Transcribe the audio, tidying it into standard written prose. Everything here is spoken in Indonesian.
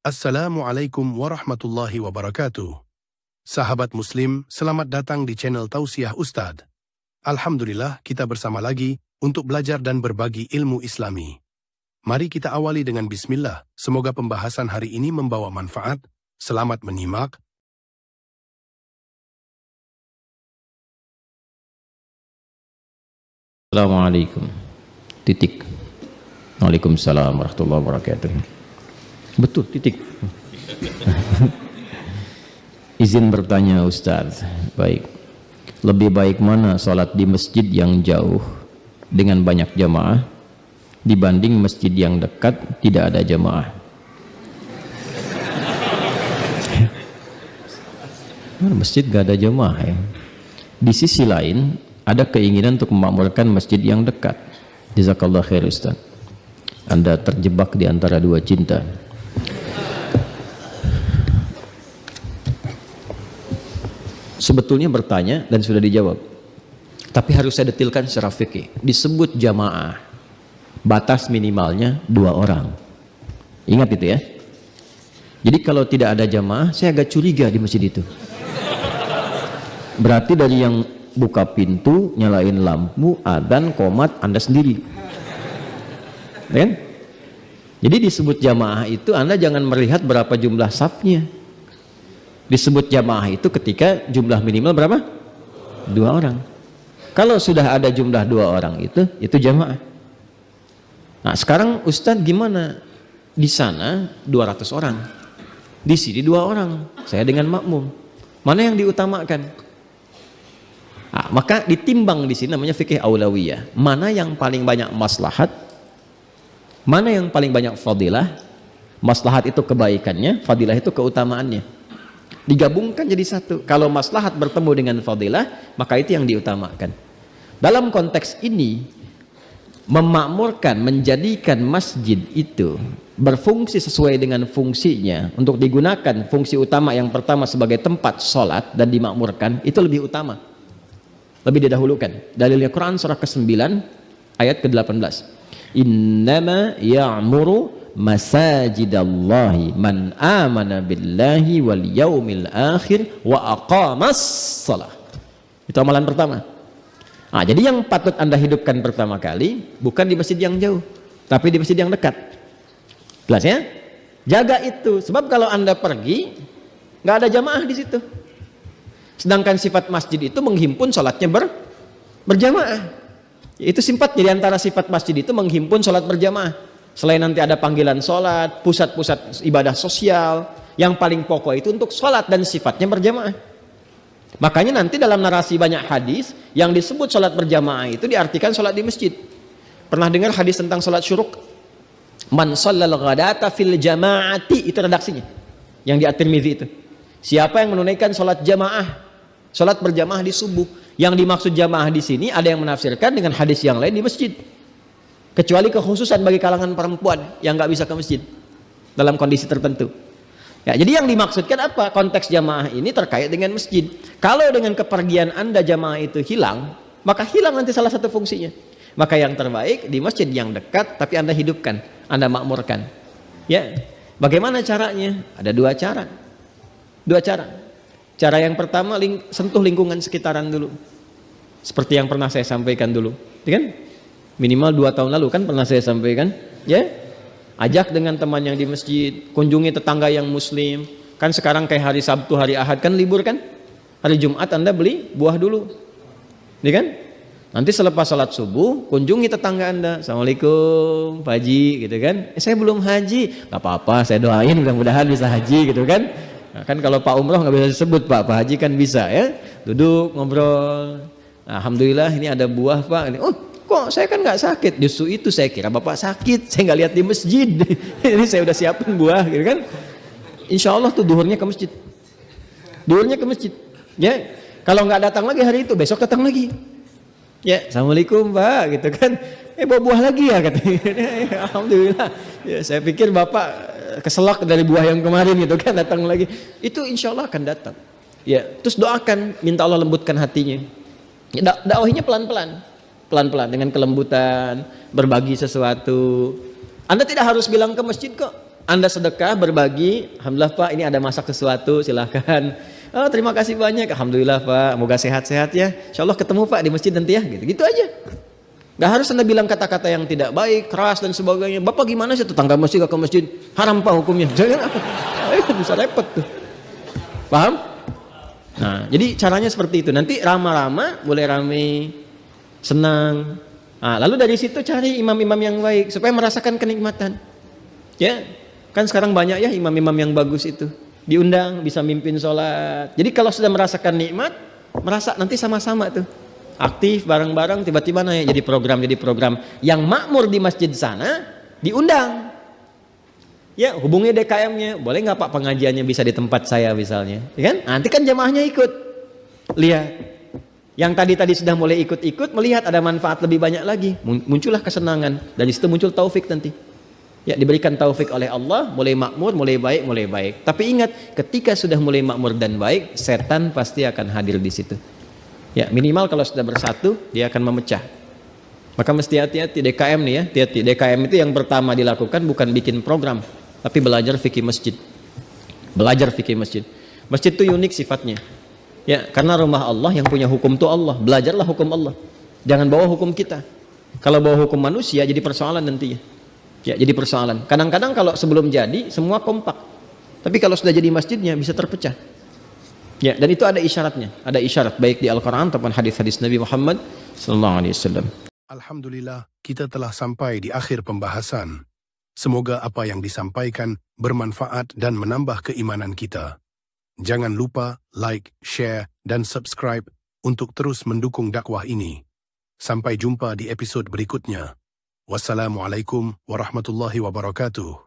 Assalamualaikum warahmatullahi wabarakatuh. Sahabat Muslim, selamat datang di channel Tausiah Ustadz. Alhamdulillah, kita bersama lagi untuk belajar dan berbagi ilmu Islami. Mari kita awali dengan bismillah. Semoga pembahasan hari ini membawa manfaat. Selamat menyimak. Assalamualaikum. Titik. Waalaikumsalam warahmatullahi wabarakatuh. Betul, titik. Izin bertanya Ustaz. Baik. Lebih baik mana sholat di masjid yang jauh dengan banyak jamaah dibanding masjid yang dekat tidak ada jamaah? Masjid gak ada jamaah ya. Di sisi lain ada keinginan untuk memakmurkan masjid yang dekat. Jazakallah khair Ustaz. Anda terjebak di antara dua cinta. Sebetulnya bertanya dan sudah dijawab, tapi harus saya detilkan secara fikih. Disebut jamaah, batas minimalnya 2 orang. Ingat itu ya. Jadi kalau tidak ada jamaah, saya agak curiga di masjid itu. Berarti dari yang buka pintu, nyalain lampu, adzan, qomat, Anda sendiri. Kan? Jadi disebut jamaah itu Anda jangan melihat berapa jumlah safnya. Disebut jamaah itu ketika jumlah minimal berapa? 2 orang. Kalau sudah ada jumlah 2 orang itu jamaah. Nah sekarang Ustadz gimana? Di sana 200 orang, di sini 2 orang, saya dengan makmum. Mana yang diutamakan? Nah, maka ditimbang di sini namanya fikih aulawiyah. Mana yang paling banyak maslahat? Mana yang paling banyak fadilah? Maslahat itu kebaikannya, fadilah itu keutamaannya. Digabungkan jadi satu. Kalau maslahat bertemu dengan fadilah, maka itu yang diutamakan. Dalam konteks ini, memakmurkan, menjadikan masjid itu berfungsi sesuai dengan fungsinya untuk digunakan fungsi utama yang pertama sebagai tempat sholat dan dimakmurkan, itu lebih utama, lebih didahulukan. Dalilnya Quran surah ke-9 ayat ke-18. Innama ya'muru masajidallahi man amana billahi wal yaumil akhir wa aqamas shalah. Itu amalan pertama. Nah, jadi yang patut Anda hidupkan pertama kali bukan di masjid yang jauh, tapi di masjid yang dekat. Jelas ya? Jaga itu, sebab kalau Anda pergi nggak ada jamaah di situ. Sedangkan sifat masjid itu menghimpun sholatnya berjamaah. Itu sifatnya, di antara sifat masjid itu menghimpun sholat berjamaah. Selain nanti ada panggilan sholat, pusat-pusat ibadah sosial, yang paling pokok itu untuk sholat dan sifatnya berjamaah. Makanya nanti dalam narasi banyak hadis yang disebut sholat berjamaah itu diartikan sholat di masjid. Pernah dengar hadis tentang sholat syuruk? Man shallal ghadata fil jama'ati, itu redaksinya yang di At-Tirmidzi itu. Siapa yang menunaikan sholat jamaah, sholat berjamaah di subuh. Yang dimaksud jamaah di sini ada yang menafsirkan dengan hadis yang lain di masjid. Kecuali kekhususan bagi kalangan perempuan yang nggak bisa ke masjid dalam kondisi tertentu. Ya, jadi yang dimaksudkan apa? Konteks jamaah ini terkait dengan masjid. Kalau dengan kepergian Anda jamaah itu hilang, maka hilang nanti salah satu fungsinya. Maka yang terbaik di masjid yang dekat, tapi Anda hidupkan, Anda makmurkan. Ya, bagaimana caranya? Ada 2 cara. 2 cara. Cara yang pertama, sentuh lingkungan sekitaran dulu. Seperti yang pernah saya sampaikan dulu, ya kan? Minimal 2 tahun lalu kan pernah saya sampaikan, ya. Ajak dengan teman yang di masjid, kunjungi tetangga yang muslim. Kan sekarang kayak hari Sabtu, hari Ahad kan libur kan? Hari Jumat Anda beli buah dulu, ya kan? Nanti selepas salat subuh, kunjungi tetangga Anda. Assalamualaikum Pak Haji, gitu kan? Saya belum haji, nggak apa-apa, saya doain mudah-mudahan bisa haji, gitu kan? Nah, kan kalau Pak Umroh nggak bisa disebut Pak Haji kan bisa ya. Duduk ngobrol. Nah, alhamdulillah ini ada buah Pak. Oh, kok saya kan nggak sakit? Justru itu saya kira Bapak sakit. Saya nggak lihat di masjid. Ini saya udah siapin buah, gitu kan? Insya Allah tuh duhurnya ke masjid. Duhurnya ke masjid. Ya, kalau nggak datang lagi hari itu, besok datang lagi. Ya, assalamualaikum Pak, gitu kan? Bawa buah lagi ya katanya. Alhamdulillah. Ya, saya pikir Bapak keselak dari buah yang kemarin gitu kan, datang lagi. Itu insya Allah akan datang. Ya, terus doakan, minta Allah lembutkan hatinya. Ya, dakwahinya pelan-pelan. Pelan-pelan dengan kelembutan, berbagi sesuatu. Anda tidak harus bilang ke masjid kok. Anda sedekah, berbagi, alhamdulillah Pak, ini ada masak sesuatu, silahkan. Oh, terima kasih banyak, alhamdulillah Pak, moga sehat-sehat ya. Insya Allah ketemu Pak di masjid nanti ya, gitu aja. Gak harus Anda bilang kata-kata yang tidak baik, keras dan sebagainya. Bapak gimana sih tetangga masjid gak ke masjid? Haram Pak hukumnya. Jangan apa? Bisa repot tuh. Paham? Nah, jadi caranya seperti itu. Nanti rama-rama, boleh rame, senang. Nah, lalu dari situ cari imam-imam yang baik supaya merasakan kenikmatan. Ya. Kan sekarang banyak ya imam-imam yang bagus itu. Diundang, bisa mimpin sholat. Jadi kalau sudah merasakan nikmat, merasa nanti sama-sama tuh. Aktif, bareng-bareng, tiba-tiba naik jadi program. Yang makmur di masjid sana, diundang. Ya, hubungi DKM-nya. Boleh nggak Pak pengajiannya bisa di tempat saya misalnya. Ya kan? Nanti kan jamaahnya ikut. Lihat. Yang tadi sudah mulai ikut-ikut, melihat ada manfaat lebih banyak lagi. Muncullah kesenangan. Dari situ muncul taufik nanti. Ya, diberikan taufik oleh Allah, mulai makmur, mulai baik. Tapi ingat, ketika sudah mulai makmur dan baik, setan pasti akan hadir di situ. Ya, minimal kalau sudah bersatu, dia akan memecah. Maka mesti hati-hati DKM nih ya, hati-hati. DKM itu yang pertama dilakukan bukan bikin program, tapi belajar fikih masjid. Belajar fikih masjid. Masjid itu unik sifatnya. Ya, karena rumah Allah yang punya hukum itu Allah. Belajarlah hukum Allah. Jangan bawa hukum kita. Kalau bawa hukum manusia jadi persoalan nantinya. Ya, jadi persoalan. Kadang-kadang kalau sebelum jadi semua kompak. Tapi kalau sudah jadi masjidnya bisa terpecah. Ya, dan itu ada isyaratnya. Ada isyarat baik di Al-Qur'an ataupun hadis-hadis Nabi Muhammad SAW. Alhamdulillah, kita telah sampai di akhir pembahasan. Semoga apa yang disampaikan bermanfaat dan menambah keimanan kita. Jangan lupa like, share, dan subscribe untuk terus mendukung dakwah ini. Sampai jumpa di episod berikutnya. Wassalamualaikum warahmatullahi wabarakatuh.